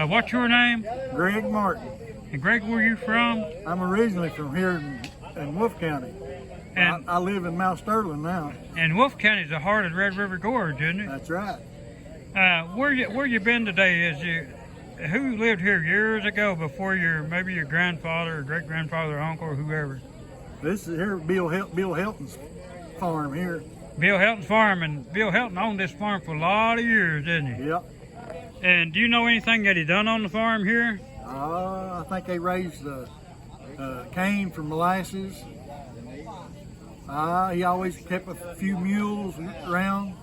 What's your name? Greg Martin. And Greg, where you from? I'm originally from here in Wolfe County. And I live in Mount Sterling now. And Wolfe County is the heart of the Red River Gorge, isn't it? That's right. Where you been today? Who lived here years ago before maybe your grandfather or great grandfather or uncle or whoever? This is here Bill Helton's farm here. Bill Helton's farm, and Bill Helton owned this farm for a lot of years, didn't he? Yep. And do you know anything that he done on the farm here? I think they raised cane for molasses. He always kept a few mules around.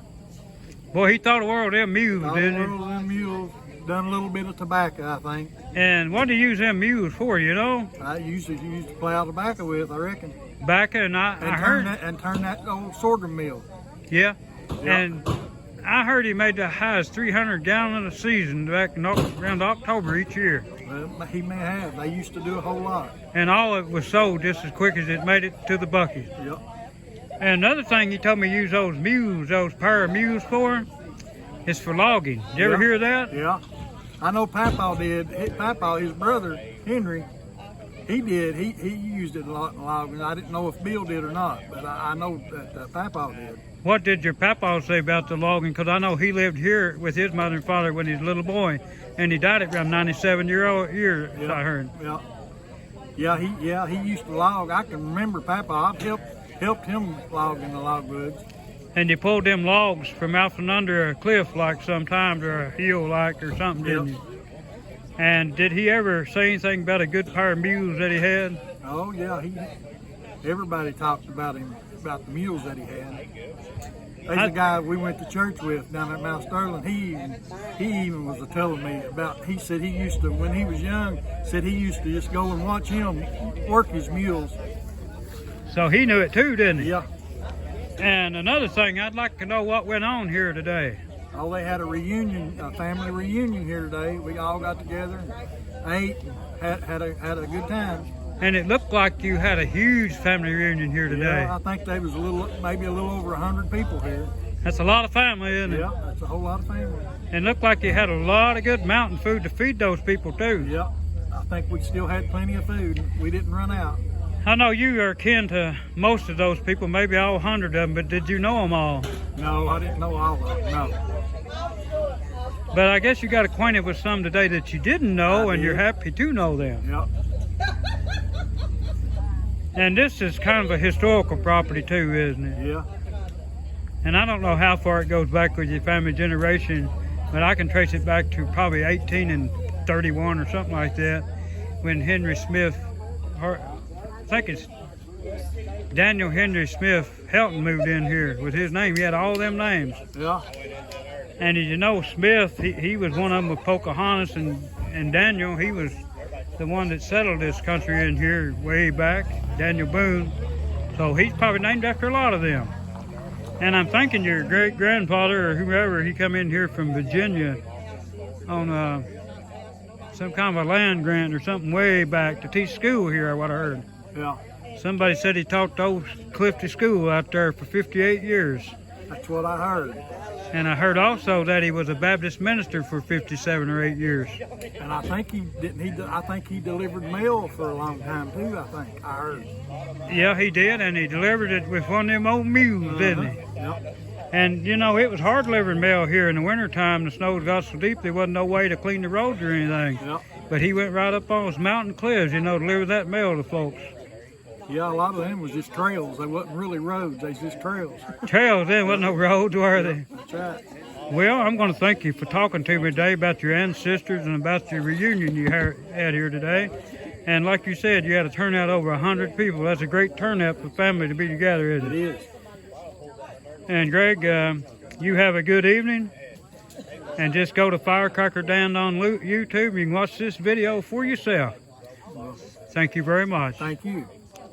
Boy, he thought the world of them mules, didn't he? The world of them mules. Done a little bit of tobacco, I think. And what do you use them mules for, you know? I used to plow tobacco with, I reckon. Tobacco, and I heard... turn that old sorghum mill. Yeah. Yep. And I heard he made the high as 300 gallons a season back around October each year. Well, he may have. They used to do a whole lot. And all of it was sold just as quick as it made it to the bucket. Yep. And another thing he told me use those mules, those pair of mules for, is for logging. Did you ever hear that? Yeah. I know Papa did. His brother, Henry, he did. He used it a lot in logging. I didn't know if Bill did or not, but I know that Papa did. What did your papa say about the logging? Because I know he lived here with his mother and father when he was a little boy, and he died at around 97 years, Yeah. I heard. Yeah. He used to log. I can remember Papa. I've helped him log in the logwoods. And you pulled them logs from out from under a cliff like sometimes, or a hill like or something, didn't you? And did he ever say anything about a good pair of mules that he had? Oh yeah, everybody talked about him, about the mules that he had. There's a guy we went to church with down at Mount Sterling. He even was telling me about. He said he used to, when he was young, said he used to just go and watch him work his mules. So he knew it too, didn't he? Yeah. And another thing, I'd like to know what went on here today. Oh, they had a family reunion here today. We all got together, ate, and had a good time. And it looked like you had a huge family reunion here today. Yeah, I think there was maybe a little over 100 people here. That's a lot of family, isn't it? Yeah, that's a whole lot of family. And it looked like you had a lot of good mountain food to feed those people too. Yeah, I think we still had plenty of food. We didn't run out. I know you are kin to most of those people, maybe all 100 of them, but did you know them all? No, I didn't know all of them, no. But I guess you got acquainted with some today that you didn't know, and you're happy to know them. Yep. And this is kind of a historical property too, isn't it? Yeah. And I don't know how far it goes back with your family generation, but I can trace it back to probably 1831 or something like that, when Henry Smith, I think it's Daniel Henry Smith Helton, moved in here with his name. He had all them names. Yeah. And as you know, Smith, he was one of them with Pocahontas, and Daniel, he was the one that settled this country in here way back, Daniel Boone. So he's probably named after a lot of them. And I'm thinking your great-grandfather or whoever, he come in here from Virginia on some kind of a land grant or something way back to teach school here, what I heard. Yeah. Somebody said he taught the old Clifty School out there for 58 years. That's what I heard. And I heard also that he was a Baptist minister for 57 or 8 years. And I think I think he delivered mail for a long time too, I heard. Yeah, he did, and he delivered it with one of them old mules, didn't he? Yep. And you know, it was hard delivering mail here in the wintertime. The snow got so deep there wasn't no way to clean the roads or anything. Yep. But he went right up on those mountain cliffs, you know, to deliver that mail to folks. Yeah, a lot of them was just trails. They wasn't really roads, they was just trails. Trails, there wasn't no roads, were they? That's right. Well, I'm going to thank you for talking to me today about your ancestors and about your reunion you had here today. And like you said, you had a turnout over 100 people. That's a great turnout for family to be together, isn't it? It is. And Greg, you have a good evening. And just go to Firecracker Dan on YouTube. You can watch this video for yourself. Thank you very much. Thank you.